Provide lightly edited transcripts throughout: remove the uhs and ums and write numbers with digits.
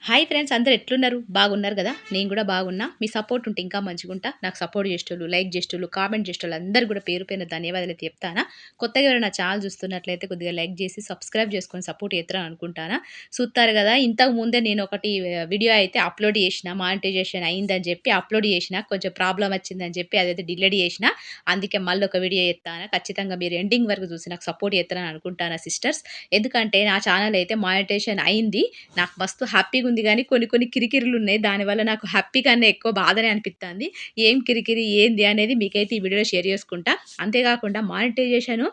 Hi friends, అందరూ ఎట్లున్నారు? బాగున్నారు గదా! నేను గూడా బాగున్నా. మీ సపోర్ట్ ఉంటే ఇంకా మంచిగుంటా. నాకు సపోర్ట్ జేసేటోళ్ళు, లైక్ జేసేటోళ్ళు, కామెంట్ జేసేటోళ్ళు అందరూ గూడా పేరు పేరున ధన్యవాదాలైతే చెప్తానా. కొత్తగా ఎవరైనా నా ఛానల్ చూస్తున్నట్లయితే కొద్దిగా లైక్ జేసి, సబ్స్క్రైబ్ చేసుకొని సపోర్ట్ చేత్తరని అనుకుంటానా. చూత్తారు గదా! ఇంతకు ముందే నేనొకటి వీడియో అయితే అప్‌లోడ్ జేసినా. మానిటైజేషన్ అయిందని జెప్పి అప్‌లోడ్ జేసినా. కొంచెం ప్రాబ్లమ్ వచ్చిందని జెప్పి అదైతే డిలీట్ జేసినా. అందుకే మళ్ళొక వీడియో చేత్తానా. ఖచ్చితంగా మీరు ఎండింగ్ వరకు చూసి నాకు సపోర్ట్ చేత్తరని అనుకుంటానా సిస్టర్స్. ఎందుకంటే నా ఛానల్ అయితే మానిటైజేషన్ అయింది. నాకు మస్తు హ్యాపీగుంది గానీ, కొన్ని కొన్ని కిరికిరులున్నాయి. దానివల్ల నాకు హ్యాపీ కన్నా ఎక్కువ బాధనే అనిపిత్తాంది. ఏం కిరికిరి, ఏంది అనేది మీకైతే ఈ వీడియోలో షేర్ చేసుకుంటా. అంతేగాకుండా మానిటైజేషను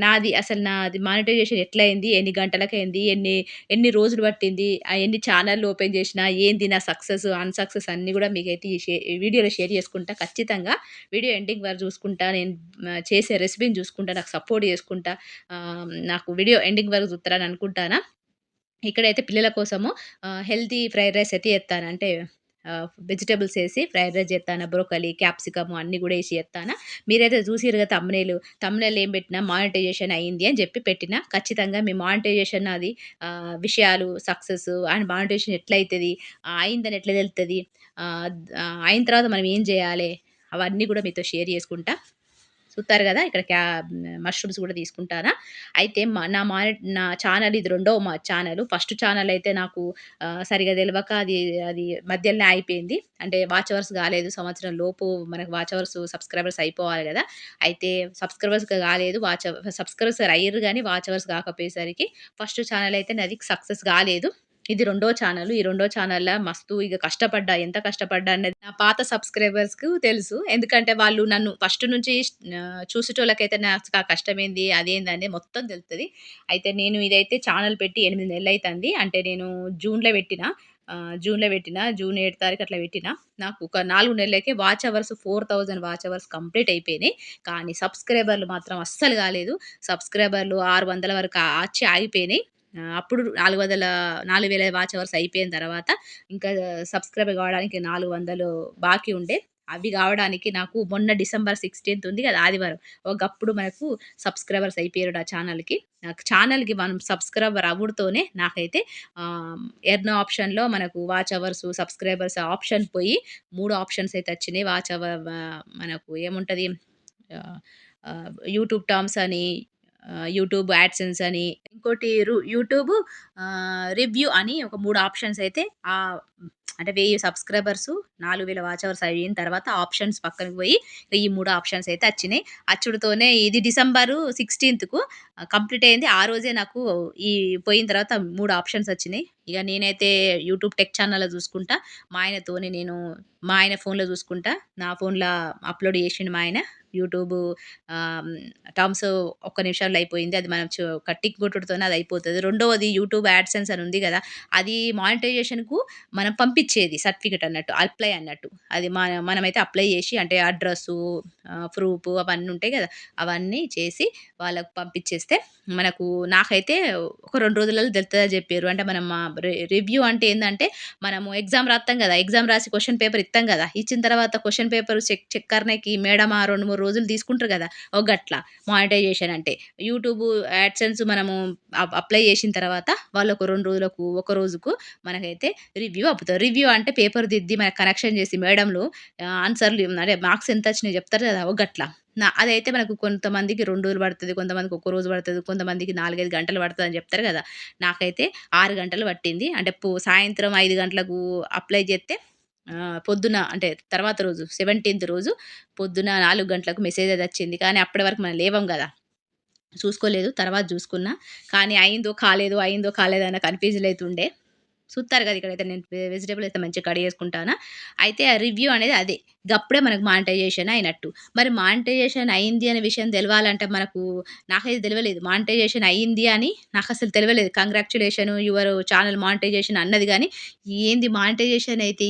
నాది మానిటైజేషన్ ఎట్లయింది? ఎన్ని గంటలకయింది? ఎన్ని రోజులు పట్టింది? ఎన్ని ఛానెల్‌లు ఓపెన్ చేసినా? ఏంది నా సక్సెస్, అన్‌సక్సెస్ అన్నీ గూడా మీకైతే ఈ వీడియోలో షేర్ చేసుకుంటా. ఖచ్చితంగా వీడియో ఎండింగ్ వరకు చూసుకుంటా. నేను చేసే రెసిపీని చూసుకుంటా. నాకు సపోర్ట్ చేసుకుంటా. నాకు వీడియో ఎండింగ్ వరకు చూత్తరని అనుకుంటానా. ఇక్కడైతే పిల్లల కోసము హెల్తీ ఫ్రైడ్ రైస్ అయితే చేత్తాను. అంటే వెజిటబుల్స్ ఏసి ఫ్రైడ్ రైస్ చేత్తాను. బ్రోకలీ, క్యాప్సికమ్ అన్నీ గూడా ఏసి చేత్తాను. మీరైతే చూసిర్రుగా థంబ్‌నెయిల్ ఏం పెట్టినా మానిటైజేషన్ అయింది అని చెప్పి పెట్టినా. ఖచ్చితంగా మీ మానిటైజేషన్ అది విషయాలు సక్సెస్ అండ్ మానిటైజేషన్ ఎట్లయితది? అయిందని ఎట్లా తెలుత్తది? ఆహ్, అయిన తర్వాత మనం ఏం చేయాలే? అవన్నీ కూడా మీతో షేర్ చేసుకుంటా. చూత్తారు గదా! ఇక్కడ మష్రూమ్స్ గూడా తీసుకుంటానా. అయితే నా ఛానల్ ఇది రెండో ఛానలు. ఫస్ట్ ఛానల్ అయితే నాకు సరిగ్గా తెలవక అది మధ్యలనే ఆగిపోయింది. అంటే వాచ్ అవర్స్ గాలేదు. సంవత్సరం లోపు మనకు వాచ్ అవర్స్, సబ్‌స్క్రైబర్స్ అయిపోవాలి గదా! అయితే సబ్‌స్క్రైబర్స్ కాలేదు. సబ్‌స్క్రైబర్స్ అయ్యిర్రు గానీ వాచ్ అవర్స్ కాకపోయేసరికి ఫస్ట్ ఛానల్ అయితే నాది సక్సెస్ గాలేదు. ఇది రెండో ఛానలు. ఈ రెండో ఛానల్‌ల మస్తు ఇగ కష్టపడ్డా. ఎంత కష్టపడ్డా అన్నది నా పాత సబ్‌స్క్రైబర్స్‌కు తెలుసు. ఎందుకంటే వాళ్ళు నన్ను ఫస్ట్ నుంచి చూసేటోళ్ళకైతే నా కష్టమేంది, అదేందని మొత్తం తెలుస్తది. అయితే నేను ఇదైతే ఛానల్ పెట్టి 8 నెలలైతంది. అంటే నేను జూన్‌లో పెట్టినా. జూన్ 7 తారీఖు అట్లా పెట్టినా. నాకు ఒక 4 నెలలకే watch hours 4000 watch hours complete అయిపోయినాయి. కానీ సబ్‌స్క్రైబర్‌లు మాత్రం అస్సలు కాలేదు. సబ్‌స్క్రైబర్‌లు 600 వరకు అచ్చి ఆగిపోయినాయి. అప్పుడు 4000 వాచ్ అవర్స్ అయిపోయిన తర్వాత ఇంకా సబ్‌స్క్రైబ్ కావడానికి 400 బాకీ ఉండే. అవి గావడానికి నాకు మొన్న డిసెంబర్ 16 ఉంది గదా! ఆదివారం. ఒకప్పుడు మనకు సబ్‌స్క్రైబర్స్ అయిపోయారు నా ఛానల్‌కి. నాకు ఛానల్‌కి మనం సబ్‌స్క్రైబర్ అవ్వుడుతోనే నాకైతే ఎర్న్ ఆప్షన్‌లో మనకు వాచ్ అవర్స్, సబ్‌స్క్రైబర్స్ ఆప్షన్ పోయి 3 ఆప్షన్స్ అయితే వచ్చినాయి. మనకు ఏముంటది ఆహ్, యూట్యూబ్ టర్మ్స్ అని, యూట్యూబ్ యాడ్సెన్స్ అని, ఇంకోటి యూట్యూబ్ రివ్యూ అని ఒక 3 ఆప్షన్స్ అయితే ఆహ్, అంటే 1000 సబ్‌స్క్రైబర్సు, 4000 వాచ్ అవర్స్ అయిన తర్వాత ఆప్షన్స్ పక్కనకి పోయి ఈ 3 ఆప్షన్స్ అయితే వచ్చినాయి. అచ్చుడుతోనే ఇది డిసెంబరు 16కు కంప్లీట్ అయింది. ఆ రోజే నాకు ఈ పోయిన తర్వాత 3 ఆప్షన్స్ వచ్చినాయి. ఇగ నేనైతే యూట్యూబ్ టెక్ ఛానెల్‌లో చూసుకుంటా. మా ఆయన ఫోన్‌లో చూసుకుంటా. నా ఫోన్‌ల అప్‌లోడ్ చేసిండు మా ఆయన. యూట్యూబు ఆహ్, టర్మ్స్ ఒక్క నిమిషంలో అయిపోయింది. అది మనం ఒక టిక్ కొట్టుడుతోనే అది అయిపోతది. రెండోది యూట్యూబ్ యాడ్సెన్స్ అని ఉంది గదా! అది మానిటైజేషన్‌కు మనం పంపించేది సర్టిఫికేట్ అన్నట్టు. అప్లై అన్నట్టు. అది మనమైతే అప్లై చేసి అంటే అడ్రస్సు, ప్రూఫ్ అవన్నీ ఉంటాయి గదా! అవన్నీ చేసి వాళ్ళకి పంపించేస్తే నాకైతే ఒక 2 రోజులలో తెలుస్తదని జెప్పిర్రు. అంటే మనం రివ్యూ అంటే ఏందంటే మనము ఎగ్జామ్ రాత్తాం గదా! ఎగ్జామ్ రాసి క్వెషన్ పేపర్ ఇత్తాం గదా! ఇచ్చిన తర్వాత క్వెషన్ పేపర్ చెక్ కర్నేకి మేడమ్ 2, 3 రోజులు తీసుకుంటారు గదా! గట్ల మానిటైజేషన్ అంటే. యూట్యూబ్ యాడ్సెన్స్ మనము అప్లై చేసిన తర్వాత వాళ్ళొక 2 రోజులకు, ఒక రోజుకు మనకైతే రివ్యూ అప్పుతారు. రివ్యూ అంటే పేపర్ దిద్ది మనకు కరెక్షన్ చేసి మేడమ్‌లు ఆన్సర్‌లు అదే మార్క్స్ ఎంతొచ్చినాయో చెప్తారు కదా! గట్ల. అదైతే మనకు కొంతమందికి 2 రోజులు పడతది. కొంతమందికి ఒక రోజు పడతది. కొంతమందికి 4, 5 గంటలు పడతదని చెప్తారు కదా! నాకైతే 6 గంటలు పట్టింది. అంటే సాయంత్రం 5 గంటలకు అప్లై చేస్తే పొద్దున అంటే తర్వాత రోజు 17థ్ రోజు పొద్దున 4 గంటలకు మెసేజ్ అది వచ్చింది. కానీ అప్పటి వరకు మనం లేవం గదా! చూసుకోలేదు. తర్వాత జూసుకున్నా. కానీ అయిందో కాలేదో అన్న కన్‌ఫ్యూజన్‌లో అయితుండే. చూత్తారు గదా! ఇక్కడైతే నేను వెజిటబుల్ అయితే మంచిగా కడిగేసుకుంటానా. అయితే ఆ రివ్యూ అనేది అదే. గప్పుడే మనకు మానిటైజేషన్ అయినట్టు. మరి మానిటైజేషన్ అయింది అనే విషయం తెలవాలంటే నాకైతే తెలవలేదు. మానిటైజేషన్ అయింది అని నాకసలు తెలవలేదు. కంగ్రాచ్యులేషన్ యువర్ ఛానల్ మానిటైజేషన్ అన్నది గానీ, ఏంది మానిటైజేషన్ అయితే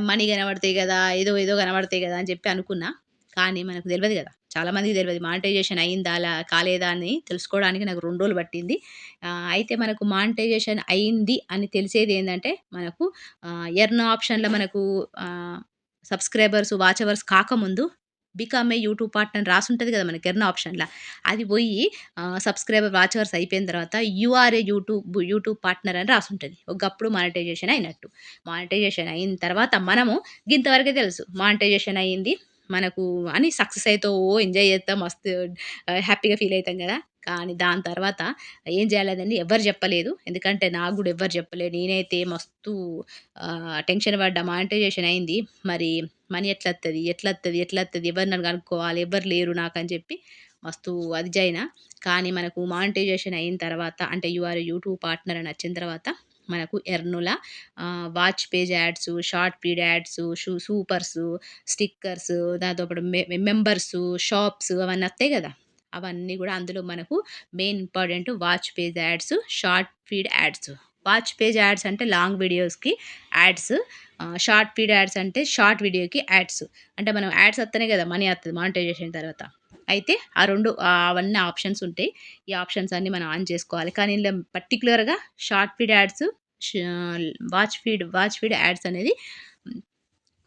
మనీ కనబడతాయి గదా! ఏదో ఏదో కనబడతాయి గదా! అని చెప్పి అనుకున్నా. కానీ మనకు తెలవదు గదా! చాలా మందికి తెలవదు. మానిటైజేషన్ అయిందా? కాలేదా? అని తెలుసుకోవడానికి నాకు 2 రోజులు పట్టింది. అయితే మనకు మానిటైజేషన్ అయింది అని తెలిసేదేందంటే, మనకు ఎర్న్ ఆప్షన్‌లో మనకు ఆహ్, సబ్‌స్క్రైబర్స్, వాచ్ అవర్స్ కాకముందు బికమ్ ఏ యూట్యూబ్ పార్ట్నర్ అని రాసుంటది కదా మనకి ఎర్న్ ఆప్షన్‌ల. అది పోయి సబ్‌స్క్రైబర్ వాచ్ అవర్స్ అయిపోయిన తర్వాత యూఆర్ ఏ యూట్యూబ్ పార్ట్నర్ అని రాసుంటది. ఒకప్పుడు మానిటైజేషన్ అయినట్టు. మానిటైజేషన్ అయిన తర్వాత మనము గింతవరకే తెలుసు. మానిటైజేషన్ అయింది. మనకు అని సక్సెస్ అయితే ఎంజాయ్ చేత్తాం. మస్తు హ్యాపీగా ఫీల్ అయితాం కదా! కానీ దాని తర్వాత ఏం చేయాలనేది ఎవ్వరు చెప్పలేదు. ఎందుకంటే నాకు గూడా ఎవ్వరు చెప్పలే. నేనైతే మస్తు టెన్షన్ పడ్డా. మానిటైజేషన్ అయింది. మరి మనీ ఎట్లత్తది? ఎట్లత్తది? ఎట్లత్తది? ఎవరినైనా కనుక్కోవాలి. ఎవ్వరు లేరు నాకని చెప్పి మస్తు అది జైనా. కానీ మనకు మానిటైజేషన్ అయిన తర్వాత అంటే you are a YouTube partner అని వచ్చిన తర్వాత మనకు ఎర్నుల watch page ads, short feed ads, supers, stickers దాంతో పాటు మెంబర్స్, షాప్స్ అవన్నీ వస్తాయి కదా! అవన్నీ కూడా అందులో మనకు main important watch page ads, short feed ads. Watch page ads అంటే లాంగ్ వీడియోస్‌కి యాడ్స్. షార్ట్ ఫీడ్ యాడ్స్ అంటే షార్ట్ వీడియోకి యాడ్స్. అంటే మనం యాడ్స్ వత్తనే కదా మనీ వత్తది మానిటైజేషన్ తర్వాత. అయితే ఆ 2 అవన్నీ ఆప్షన్స్ ఉంటాయి. ఈ ఆప్షన్స్ అన్నీ మనం ఆన్ చేసుకోవాలి. కానీ ఇందులో పర్టిక్యులర్‌గా షార్ట్ ఫీడ్ యాడ్స్, ష వాచ్ ఫీడ్ యాడ్స్ అనేది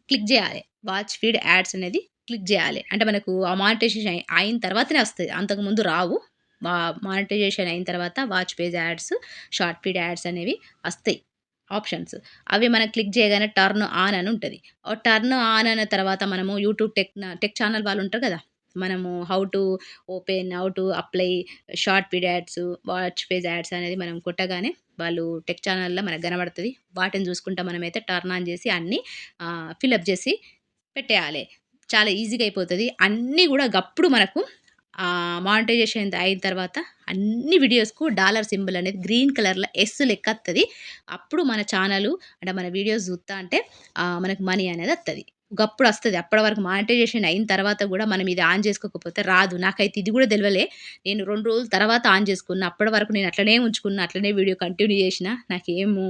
క్లిక్ జేయాలె. వాచ్ ఫీడ్ యాడ్స్ అనేది క్లిక్ జేయాలె. అంటే మనకు ఆ మానిటైజేషన్ అయిన తర్వాతనే వస్తది. అంతకుముందు రావు. మా మానిటైజేషన్ అయిన తర్వాత watch page ads, short feed ads అనేవి వస్తాయి ఆప్షన్స్. అవి మనం క్లిక్ చేయగానే టర్న్ ఆన్ అని ఉంటది. టర్న్ ఆన్ అన్న తర్వాత మనము యూట్యూబ్ టెక్ ఛానల్ వాళ్ళు ఉంటారు కదా! మనము how to open, how to apply short feed ads, watch page ads అనేది మనం కొట్టగానే వాళ్ళు టెక్ ఛానల్‌లో మనకు కనబడతది. వాటిని చూసుకుంటా మనమైతే టర్న్ ఆన్ చేసి అన్నీ ఫిలప్ చేసి పెట్టేయాలి. చాలా ఈజీగా అయిపోతది. అన్నీ గూడా గప్పుడు మనకు మానిటైజేషన్ అయిన తర్వాత అన్ని వీడియోస్‌కు డాలర్ సింబల్ అనేది గ్రీన్ కలర్‌లో ఎస్ లెక్క వత్తది. అప్పుడు మన ఛానలు అంటే మన వీడియోస్ చూత్తా అంటే మనకు మనీ అనేది వత్తది. గప్పుడు వస్తది. అప్పటి వరకు మానిటైజేషన్ అయిన తర్వాత గూడా మనం ఇది ఆన్ చేసుకోకపోతే రాదు. నాకైతే ఇది గూడా తెలవలే. నేను 2 రోజుల తర్వాత ఆన్ చేసుకున్నా. అప్పటి వరకు నేను అట్లనే ఉంచుకున్నా. అట్లనే వీడియో కంటిన్యూ చేసిన. నాకేమో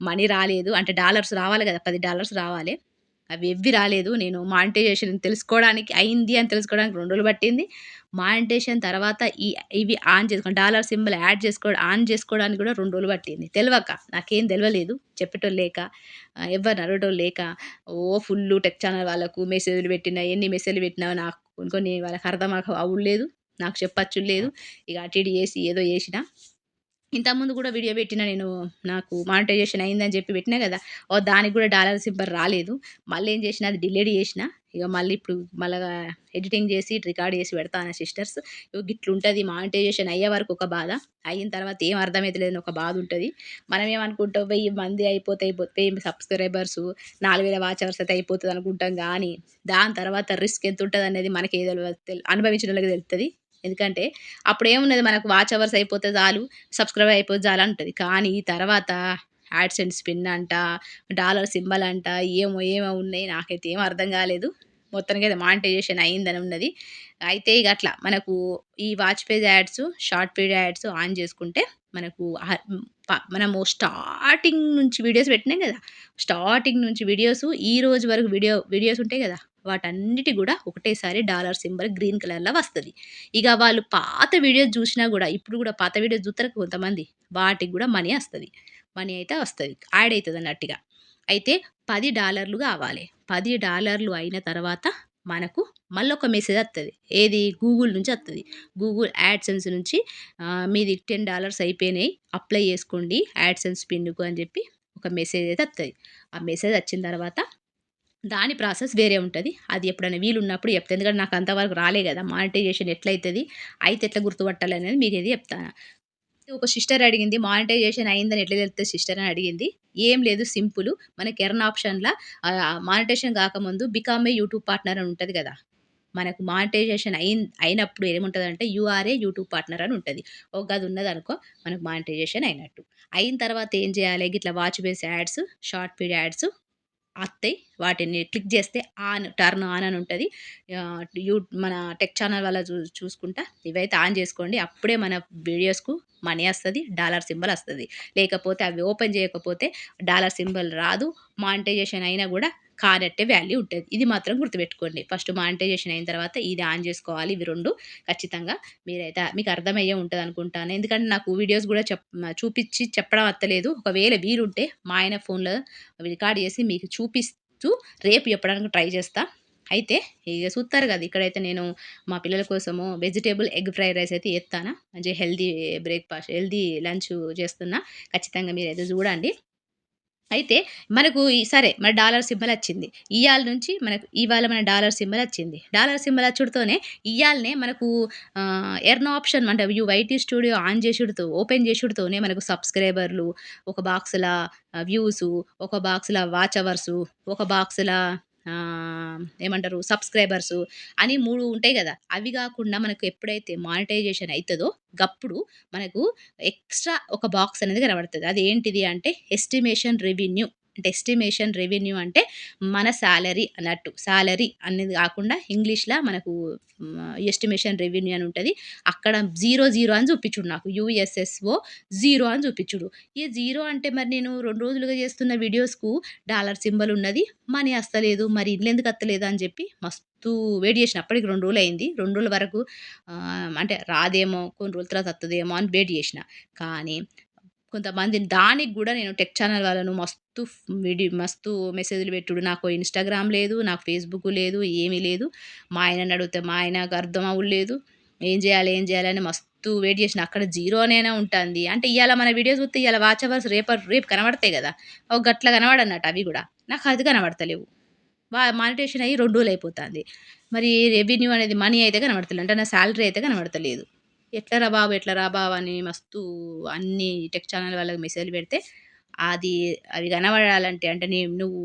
మనీ రాలేదు. అంటే డాలర్స్ రావాలి గదా! $10 రావాలి. అవి రాలేదు. నేను మానిటైజేషన్ తెలుసుకోవడానికి అయింది అని తెలుసుకోవడానికి 2 రోజులు పట్టింది. మానిటైజేషన్ తర్వాత ఇవి ఆన్ చేసుకో డాలర్ సింబల్ ఆన్ చేసుకోవడానికి కూడా 2 రోజులు పట్టింది. తెలవక నాకేం తెలవలేదు. చెప్పేటోళ్ళు లేక, ఎవ్వరిని అడిగేటోళ్ళు లేక ఫుల్లు టెక్ ఛానల్ వాళ్ళకు మెసేజ్‌లు పెట్టినా, ఎన్ని మెసేజ్‌లు పెట్టినా నాకు కొన్ని కొన్ని వాళ్ళకి అర్థం అవులేదు. నాకు చెప్పచ్చుడు లేదు. ఇక అటు ఇటు చేసి ఏదో చేసినా. ఇంతకుముందు కూడా వీడియో పెట్టిన నేను. నాకు మానిటైజేషన్ అయిందని చెప్పి పెట్టినా కదా! దానికి కూడా డాలర్ సింబల్ రాలేదు. మళ్ళీ ఏం చేసినా అది డిలీట్ చేసినా. ఇక మళ్ళీ ఇప్పుడు మళ్ళా ఎడిటింగ్ చేసి రికార్డ్ చేసి పెడతా నా సిస్టర్స్. ఇగో గిట్లుంటది మానిటైజేషన్ అయ్యే వరకు ఒక బాధ. అయిన తర్వాత ఏం అర్థమైతలేదని ఒక బాధ ఉంటది. మనం ఏమనుకుంటాం 1000 మంది అయిపోతే 1000 సబ్స్క్రైబర్స్ 4000 వాచ్ అవర్స్ అయితే అయిపోతది అనుకుంటాం గానీ, దాని తర్వాత రిస్క్ ఎంత ఉంటదనేది మనకే అనుభవించినోళ్ళకే తెలుస్తది. ఎందుకంటే అప్పుడేమున్నది మనకు వాచ్ అవర్స్ అయిపోతే చాలు, సబ్స్క్రైబర్ అయిపోతే చాలంటది. కానీ తర్వాత యాడ్‌సెన్స్ పిన్ అంట, డాలర్ సింబల్ అంట, ఏమో ఏమో ఉన్నాయి. నాకైతే ఏమి అర్థం కాలేదు. మొత్తానికైతే మానిటైజేషన్ అయిందని ఉన్నది. అయితే ఇగ అట్లా మనకు ఈ watch page ads, short period ads on చేసుకుంటే మనకు మనము స్టార్టింగ్ నుంచి వీడియోస్ పెట్టినాం కదా! స్టార్టింగ్ నుంచి వీడియోస్ ఈ రోజు వరకు వీడియోస్ ఉంటాయి కదా! వాటన్నిటికి గూడా ఒకటేసారి డాలర్ సింబల్ గ్రీన్ కలర్‌లో వస్తది. ఇగ వాళ్ళు పాత వీడియోస్ జూషినా గూడా, ఇప్పుడు గూడా పాత వీడియోస్ జూత్తరు కొంతమంది. వాటికి గూడా మనీ వస్తది. మనీ అయితే వస్తది. యాడ్ అయితదన్నట్టుగా. అయితే $10 గావాలి. $10 అయిన తర్వాత మనకు మళ్ళొక మెసేజ్ వత్తది. ఏది? గూగుల్ నుంచి వత్తది. గూగుల్ యాడ్‌సెన్స్ నుంచి మీది $10 అయిపోయినాయి. అప్లై చేసుకోండి యాడ్‌సెన్స్ పిన్‌కు అని జెప్పి ఒక మెసేజ్ అయితే వత్తది. ఆ మెసేజ్ వచ్చిన తర్వాత దాని ప్రాసెస్ వేరే ఉంటది. అది ఎప్పుడైనా వీలున్నప్పుడు చెప్తా. ఎందుకంటే నాకు అంతవరకు రాలే గదా! మానిటైజేషన్ ఎట్లయితది? అయితే ఎట్లా గుర్తుపట్టాలనేది మీకైతే చెప్తాను. ఒక సిస్టర్ అడిగింది మానిటైజేషన్ అయిందని ఎట్లా తెలుస్తది సిస్టర్ అని అడిగింది. ఏం లేదు సింపుల్. మనకి ఎర్న్ ఆప్షన్‌ల మానిటైజేషన్ కాకముందు బికమ్ ఏ యూట్యూబ్ పార్ట్నర్ అని ఉంటది గదా! మనకు మానిటైజేషన్ అయినప్పుడు ఏముంటదంటే యూఆర్ఏ యూట్యూబ్ పార్ట్నర్ అని ఉంటది. గది ఉన్నదనుకో మనకు మానిటైజేషన్ అయినట్టు. అయిన తర్వాత ఏం చేయాలి? గిట్లా watch base ads, short feed ads అత్తయి. వాటిని క్లిక్ చేస్తే టర్న్ ఆన్ అని ఉంటది. ఆహ్, యూ మన టెక్ ఛానల్ వాళ్ళ చూసుకుంటా ఇవైతే ఆన్ చేసుకోండి. అప్పుడే మన వీడియోస్‌కు మనీ వస్తది. డాలర్ సింబల్ వస్తది. లేకపోతే అవి ఓపెన్ చేయకపోతే డాలర్ సింబల్ రాదు. మానిటైజేషన్ అయినా గూడా కానట్టే వాల్యూ ఉంటది. ఇది మాత్రం గుర్తుపెట్టుకోండి. ఫస్ట్ మానిటైజేషన్ అయిన తర్వాత ఇది ఆన్ చేసుకోవాలి. ఇవి 2 ఖచ్చితంగా మీరైతే మీకు అర్థమయ్యే ఉంటదనుకుంటాను. ఎందుకంటే నాకు వీడియోస్ గూడా చూపిచ్చి చెప్పడం అత్తలేదు. ఒకవేళ వీలుంటే మా ఆయన ఫోన్‌లో రికార్డ్ చేసి మీకు చూపిస్తూ రేపు చెప్పడానికి ట్రై చేస్తా. అయితే ఇగ చూస్తారు కదా! ఇక్కడైతే నేను మా పిల్లల కోసము వెజిటబుల్ ఎగ్ ఫ్రైడ్ రైస్ అయితే చేత్తానా. మంచిగా హెల్తీ బ్రేక్‌ఫాస్ట్, హెల్తీ లంచ్ చేస్తున్నా. ఖచ్చితంగా మీరైతే చూడండి. అయితే మనకు సరే మన డాలర్ సింబల్ వచ్చింది. ఇయాల నుంచి మనకు ఇవాళ మన డాలర్ సింబల్ వచ్చింది. డాలర్ సింబల్ అచ్చుడుతోనే ఇయాలనే మనకు ఎర్న్ ఆప్షన్ అంటే వైటీ స్టూడియో ఆన్ చేసుడుతో ఓపెన్ చేసుడుతోనే మనకు సబ్‌స్క్రైబర్‌లు, ఒక బాక్స్‌ల వ్యూసు, ఒక బాక్స్‌ల వాచ్ అవర్సు, ఒక బాక్స్‌ల ఏమంటారు సబ్‌స్క్రైబర్సు అని 3 ఉంటాయి గదా! అవి గాకుండా మనకు ఎప్పుడైతే మానిటైజేషన్ అయితదో గప్పుడు మనకు ఎక్స్‌ట్రా ఒక బాక్స్ అనేది కనబడతది. అదేంటిది అంటే ఎస్టిమేషన్ రెవెన్యూ. అంటే ఎస్టిమేషన్ రెవెన్యూ అంటే మన సాలరీ అన్నట్టు. సాలరీ అనేది గాకుండా ఇంగ్లీష్‌ల మనకు ఎస్టిమేషన్ రెవెన్యూ అని ఉంటది. అక్కడ 00 అని చూపించుడు నాకు. యూఎస్ఎస్ఓ 0 అని చూపించుడు. ఈ 0 అంటే మరి నేను 2 రోజులుగా చేస్తున్న వీడియోస్‌కు డాలర్ సింబల్ ఉన్నది. మనీ అస్తలేదు. మరి ఇల్లేందుకు అత్తలేదు అని చెప్పి మస్తు వెయిట్ చేసిన. అప్పటికి 2 రోజులయింది. 2 రోజుల వరకు అంటే రాదేమో, కొన్ని రోజుల తర్వాత అత్తదేమో అని వెయిట్ చేసిన. కానీ కొంతమంది దానికి గూడా నేను టెక్ ఛానల్ వాళ్ళను మస్తు మెసేజ్‌లు పెట్టుడు. నాకు ఇన్‌స్టాగ్రామ్ లేదు, నాకు ఫేస్‌బుక్ లేదు, ఏమీ లేదు. మా ఆయనని అడిగితే మా ఆయనకు అర్థం అవ్వుడులేదు. ఏం జేయాలి, ఏం జేయాలి అని మస్తు వెయిట్ చేసిన. అక్కడ 0 అనేనే ఉంటాంది. అంటే ఇయాల మన వీడియో చూస్తే ఇయాల వాచ్ అవర్స్ రేపు కనబడతాయి గదా! గట్ల కనబడన్నట్టు అవి గూడా. నాకు అది కనబడతలేవు. మానిటేషన్ అయ్యి 2 రోజులు అయిపోతాంది. మరి రెవెన్యూ అనేది మనీ అయితే కనబడతలేదు. అంటే నా సాలరీ అయితే కనబడతలేదు. ఎట్లరా బాబు! ఎట్లరా బాబు! అని మస్తు అన్ని టెక్ ఛానల్ వాళ్ళకి మెసేజ్‌లు పెడితే, అది అవి కనబడాలంటే అంటే నువ్వు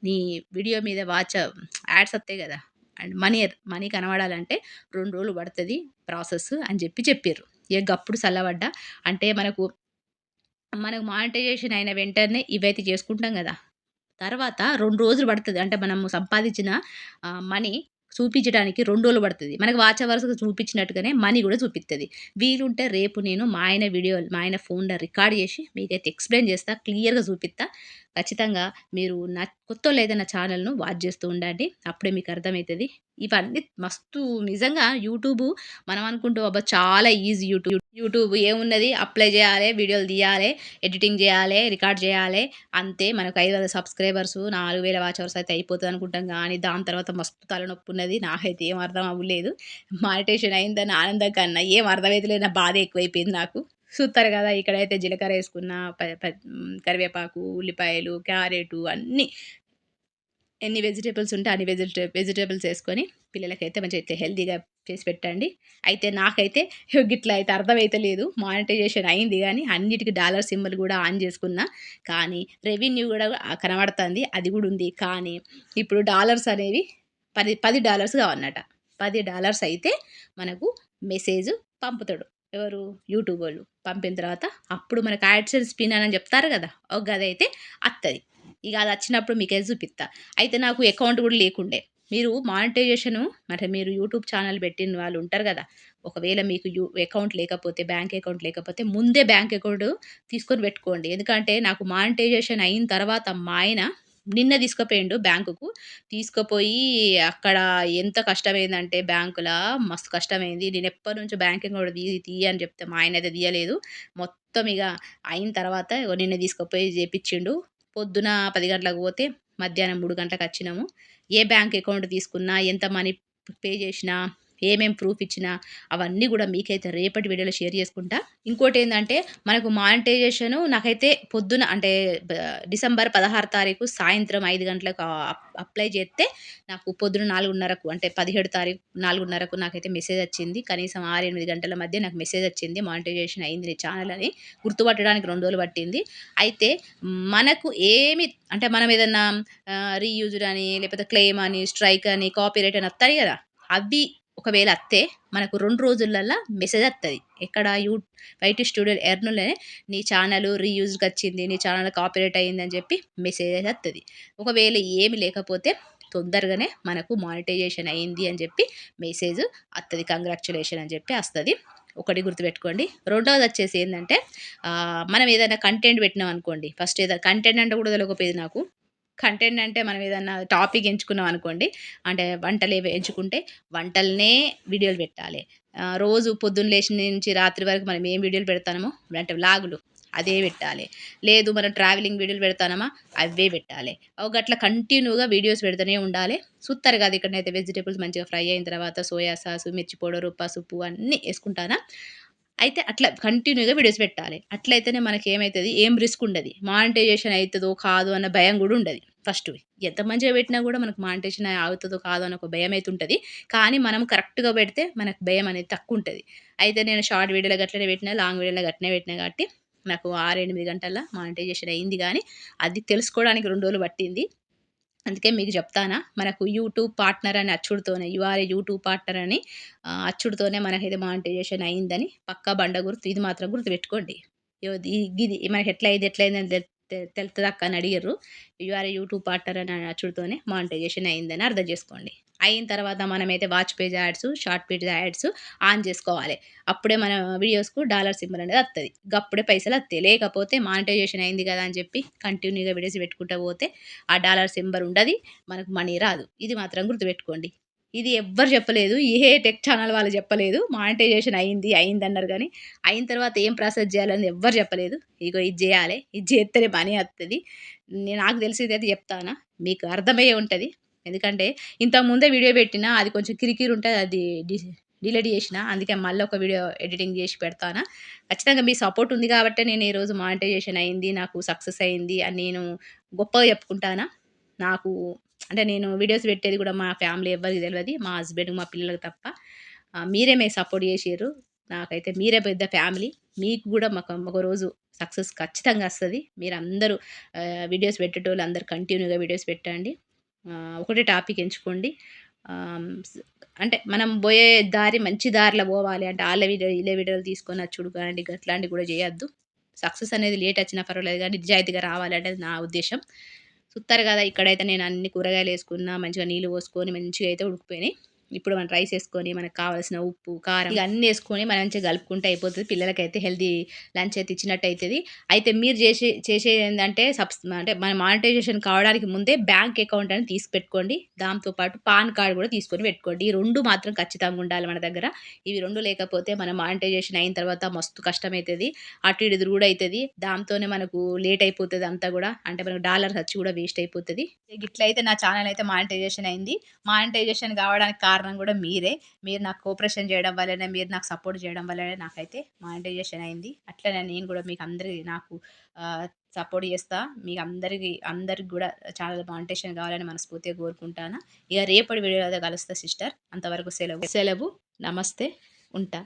నీ వీడియో మీద యాడ్స్ వస్తాయి గదా! అండ్ మనీ కనబడాలంటే 2 రోజులు పడతది ప్రాసెస్ అని చెప్పిర్రు. ఇగ గప్పుడు సల్లబడ్డా. అంటే మనకు మానిటైజేషన్ అయిన వెంటనే ఇవైతే చేసుకుంటాం గదా! తర్వాత 2 రోజులు పడతది. అంటే మనము సంపాదించిన మనీ చూపించడానికి 2 రోజులు పడతది. మనకు వాచ్ అవర్స్‌కి చూపించినట్టుగానే మనీ గూడా చూపిత్తది. వీలుంటే రేపు నేను మా ఆయన ఫోన్‌లో రికార్డ్ చేసి మీకైతే ఎక్స్‌ప్లెయిన్ చేస్తా. క్లియర్‌గా చూపిత్తా. ఖచ్చితంగా మీరు కొత్తోళ్ళైతే నా ఛానెల్‌ను వాచ్ చేస్తూ ఉండండి. అప్పుడే మీకు అర్థమైతది. ఇవన్నీ మస్తు నిజంగా యూట్యూబు మనం అనుకుంటాం అబ్బా! చాలా ఈజీ యూట్యూబ్ ఏమున్నది అప్లై చేయాలే, వీడియోలు తీయాలే, ఎడిటింగ్ చేయాలే, రికార్డ్ చేయాలే అంతే. మనకు 500 సబ్‌స్క్రైబర్సు, 4000 వాచ్ అవర్స్ అయితే అయిపోతదనుకుంటాం గానీ, దాని తర్వాత మస్తు తలనొప్పున్నది. నాకైతే ఏం అర్థం అవ్వలేదు. మానిటేషన్ అయిందని ఆనందం కన్నా ఏం అర్థమైతలేదు. నా బాధే ఎక్కువైపోయింది నాకు. చూత్తారు గదా! ఇక్కడైతే జీలకర్ర యేసుకున్న, కరివేపాకు, ఉల్లిపాయలు, క్యారెటు అన్నీ ఎన్ని వెజిటబుల్స్ ఉంటే అన్ని వెజిటబుల్స్ యేసుకొని పిల్లలకైతే మంచిగా హెల్తీగా చేసి పెట్టండి. అయితే నాకైతే గిట్ల అయితే అర్థమైతలేదు. మానిటైజేషన్ అయింది గానీ, అన్నిటికి డాలర్ సింబల్ గూడా ఆన్ జేసుకున్నా. కానీ రెవెన్యూ గూడా కనబడతాంది. అది గూడా ఉంది. కానీ ఇప్పుడు డాలర్స్ అనేవి $10 కావన్నట. $10 అయితే మనకు మెసేజ్ పంపుతాడు. ఎవరు? యూట్యూబోళ్ళు. పంపిన తర్వాత అప్పుడు మనకు యాడ్సెన్స్ పిన్ అని చెప్తారు గదా! గదైతే అత్తది. ఇగ అదచ్చినప్పుడు మీకైతే జూపిత్తా. అయితే నాకు అకౌంట్ గూడా లేకుండే. మీరు మానిటైజేషను అంటే మీరు యూట్యూబ్ ఛానెల్ పెట్టిన వాళ్ళు ఉంటారు గదా! ఒకవేళ మీకు అకౌంట్ లేకపోతే, బ్యాంక్ అకౌంట్ లేకపోతే ముందే బ్యాంక్ అకౌంట్ తీసుకొని పెట్టుకోండి. ఎందుకంటే నాకు మానిటైజేషన్ అయిన తర్వాత మా ఆయన నిన్న తీసుకుపోయిండు బ్యాంకుకు. తీసుకుపోయి అక్కడ ఎంత కష్టమైందంటే బ్యాంకుల మస్తు కష్టమైంది. నేనెప్పటినుంచో బ్యాంక్ అకౌంట్ తీయి అని చెప్తే మా ఆయనైతే తీయలేదు. మొత్తం ఇగ అయిన తర్వాత ఇగో నిన్న తీసుకుపోయి చేపిచ్చిండు. పొద్దున 10 గంటలకు పోతే మధ్యాహ్నం 3 గంటలకచ్చినాము. ఏ బ్యాంక్ అకౌంట్ తీసుకున్నా, ఎంత మనీ పే చేసినా, ఏమేం ప్రూఫ్ ఇచ్చినా అవన్నీ గూడా మీకైతే రేపటి వీడియోలో షేర్ చేసుకుంటా. ఇంకోటేందంటే మనకు మానిటైజేషను నాకైతే పొద్దున అంటే బ డిసెంబర్ 16 తారీఖు సాయంత్రం 5 గంటలకు అప్లై చేస్తే నాకు పొద్దున 4:30కు అంటే 17 తారీఖు 4:30కు నాకైతే మెసేజొచ్చింది. కనీసం 6, 8 గంటల మధ్య నాకు మెసేజొచ్చింది. మానిటైజేషన్ అయింది నీ ఛానెల్ అని. గుర్తుపట్టడానికి 2 రోజులు పట్టింది. అయితే మనకు ఏమి అంటే మనం ఏదన్నా రీయూజ్డ్ అని, లేకపోతే క్లెయిమ్ అని, స్ట్రైక్ అని, కాపీరైట్ అని వత్తాయి గదా! అవి ఒకవేళ అత్తే మనకు 2 రోజులల్లా మెసేజ్ అత్తది. ఎక్కడ వైటీ స్టూడియో ఎర్న్‌లోనే నీ ఛానెల్ రీయూజ్డ్‌కచ్చింది. నీ ఛానెల్ కాపీరైట్ అయిందని చెప్పి మెసేజ్ అయితే అత్తది. ఒకవేళ ఏమి లేకపోతే తొందరగానే మనకు మానిటైజేషన్ అయింది అని చెప్పి మెసేజ్ అత్తది. కంగ్రాచ్యులేషన్ అని చెప్పి అస్తది. ఒకటి గుర్తుపెట్టుకోండి. రెండోదొచ్చేసి ఏందంటే మనం ఏదైనా కంటెంట్ పెట్టినాం అనుకోండి. ఫస్ట్ ఏదైనా కంటెంట్ అంటే కూడా తెలవకపోయేది నాకు. కంటెంట్ అంటే మనం ఏదన్నా టాపిక్ ఎంచుకున్నాం అనుకోండి. అంటే వంటలేవి ఎంచుకుంటే వంటలనే వీడియోలు పెట్టాలి. రోజు పొద్దున్న లేచిన నుంచి రాత్రి వరకు మనం ఏం వీడియోలు పెడతామో అంటే వ్లాగులు. అదే పెట్టాలి. లేదు మనం ట్రావెలింగ్ వీడియోలు పెడతానమా అవే పెట్టాలి. ఒక అట్లా కంటిన్యూగా వీడియోస్ పెడుతూనే ఉండాలి. చూస్తారు కదా ఇక్కడనైతే వెజిటబుల్స్ మంచిగా ఫ్రై అయిన తర్వాత సోయా సాసు, మిర్చి పౌడరు, పసుపు అన్నీ వేసుకుంటానా. అయితే అట్లా కంటిన్యూగా వీడియోస్ పెట్టాలి. అట్లయితేనే మనకేమైతది ఏం రిస్క్ ఉండది. మానిటైజేషన్ అయితదో కాదో అన్న భయం గూడా ఉండది ఫస్టు. ఎంత మంచిగా పెట్టినా గూడా మనకు మానిటైజేషన్ అవుతదో కాదో అని ఒక భయమైతే ఉంటది. కానీ మనం కరెక్ట్‌గా పెడితే మనకు భయం అనేది తక్కువుంటది. అయితే నేను షార్ట్ వీడియోలో గట్లనే పెట్టినా, లాంగ్ వీడియోలో గట్లనే పెట్టినా కాబట్టి నాకు 6, 8 గంటల్లో మానిటైజేషన్ అయింది గానీ, అది తెలుసుకోవడానికి 2 రోజులు పట్టింది. అందుకే మీకు చెప్తానా, మనకు యూట్యూబ్ పార్ట్నర్ అని అచ్చుడుతోనే you are a YouTube partner అని అచ్చుడుతోనే మనకైతే మానిటైజేషన్ అయిందని పక్కా బండ గుర్తు. ఇది మాత్రం గుర్తుపెట్టుకోండి. గిది మనకెట్లయింది, ఎట్లయిందని తెలుతదక్క అని అడిగిర్రు. You are a YouTube partner అని అచ్చుడుతోనే మానిటైజేషన్ అయిందని అర్థం చేసుకోండి. అయిన తర్వాత మనమైతే watch page ads, short page ads on చేసుకోవాలి. అప్పుడే మన వీడియోస్‌కు డాలర్ సింబల్ అనేది అత్తది. గప్పుడే పైసలత్తయి. లేకపోతే మానిటైజేషన్ అయింది కదా అని చెప్పి కంటిన్యూగా వీడియోస్ పెట్టుకుంటా పోతే ఆ డాలర్ సింబల్ ఉండది. మనకు మనీ రాదు. ఇది మాత్రం గుర్తుపెట్టుకోండి. ఇది ఎవ్వరు చెప్పలేదు. ఏ టెక్ ఛానల్ వాళ్ళు చెప్పలేదు. మానిటైజేషన్ అయింది, అయిందన్నారు గానీ, అయిన తర్వాత ఏం ప్రాసెస్ చేయాలని ఎవ్వరు చెప్పలేదు. ఇగో ఇది జేయాలే. ఇది జేత్తేనే మనీ అత్తది. నాకు తెలిసిందైతే చెప్తానా. మీకు అర్థమయ్యే ఉంటది. ఎందుకంటే ఇంతకు ముందే వీడియో పెట్టినా అది కొంచెం కిరికిరి ఉంటది. అది డిలీట్ చేసిన. అందుకే మళ్ళీ ఒక వీడియో ఎడిటింగ్ చేసి పెడతానా. ఖచ్చితంగా మీ సపోర్ట్ ఉంది కాబట్టే నేను ఈరోజు మానిటైజేషన్ అయింది, నాకు సక్సెస్ అయింది అని నేను గొప్పగా చెప్పుకుంటానా. నాకు అంటే నేను వీడియోస్ పెట్టేది కూడా మా ఫ్యామిలీ ఎవ్వరికీ తెలవది. మా హస్బెండ్, మా పిల్లలకి తప్ప. మీరే సపోర్ట్ చేసిర్రు. నాకైతే మీరే పెద్ద ఫ్యామిలీ. మీకు కూడా ఒకరోజు సక్సెస్ ఖచ్చితంగా వస్తది. మీరందరూ వీడియోస్ పెట్టేటోళ్ళు అందరూ కంటిన్యూగా వీడియోస్ పెట్టండి. ఒకటే టాపిక్ ఎంచుకోండి. ఆహ్, స్ అంటే మనం బోయే దారి మంచి దారిలో పోవాలి అంటే ఆళ్ళ వీడియో, ఈళ్ళ వీడియోలు తీసుకొని అచ్చుడు గాని గట్లాంటివి కూడా చేయొద్దు. సక్సెస్ అనేది లేట్ వచ్చినా పర్వాలేదు గానీ నిజాయితీగా రావాలి అనేది నా ఉద్దేశ్యం. చూత్తారు గదా! ఇక్కడైతే నేను అన్ని కూరగాయలేసుకున్నా, మంచిగా నీళ్లు పోసుకొని మంచిగా అయితే ఉడికిపోయినాయి. ఇప్పుడు మనం రైస్ ఏసుకొని మనకు కావాల్సిన ఉప్పు, కారం ఇగ అన్నీ ఏసుకొని మనం మంచిగా కలుపుకుంటే అయిపోతది. పిల్లలకైతే హెల్తీ లంచ్ అయితే ఇచ్చినట్టు అయితది. అయితే మీరు చేసేదేందంటే అంటే మన మానిటైజేషన్ కావడానికి ముందే బ్యాంక్ అకౌంట్ అని తీసి పెట్టుకోండి. దాంతో పాటు పాన్ కార్డ్ కూడా తీసుకొని పెట్టుకోండి. ఈ 2 మాత్రం ఖచ్చితంగా ఉండాలి మన దగ్గర. ఇవి 2 లేకపోతే మన మానిటైజేషన్ అయిన తర్వాత మస్తు కష్టమైతది. అటు ఇటు తిరుగుడయితది. దాంతోనే మనకు లేట్ అయిపోతది అంతా గూడా. అంటే మనకు డాలర్ ఖర్చు కూడా వేస్ట్ అయిపోతది. గిట్లయితే నా ఛానెల్ అయితే మానిటైజేషన్ అయింది. మానిటైజేషన్ కావడానికి కారణం గూడా మీరే. మీరు నాకు కోఆపరేషన్ చేయడం వల్లనే, మీరు నాకు సపోర్ట్ చేయడం వల్లనే నాకైతే మానిటైజేషన్ అయింది. అట్లనే నేను గూడా మీకు అందరికి నాకు సపోర్ట్ చేస్తా. మీకు అందరికి గూడా ఛానెల్ మానిటైజేషన్ కావాలని మనస్ఫూర్తిగా కోరుకుంటాను. ఇక రేపటి వీడియోలో కలుస్తా సిస్టర్. అంతవరకు సెలవు. నమస్తే. ఉంటా.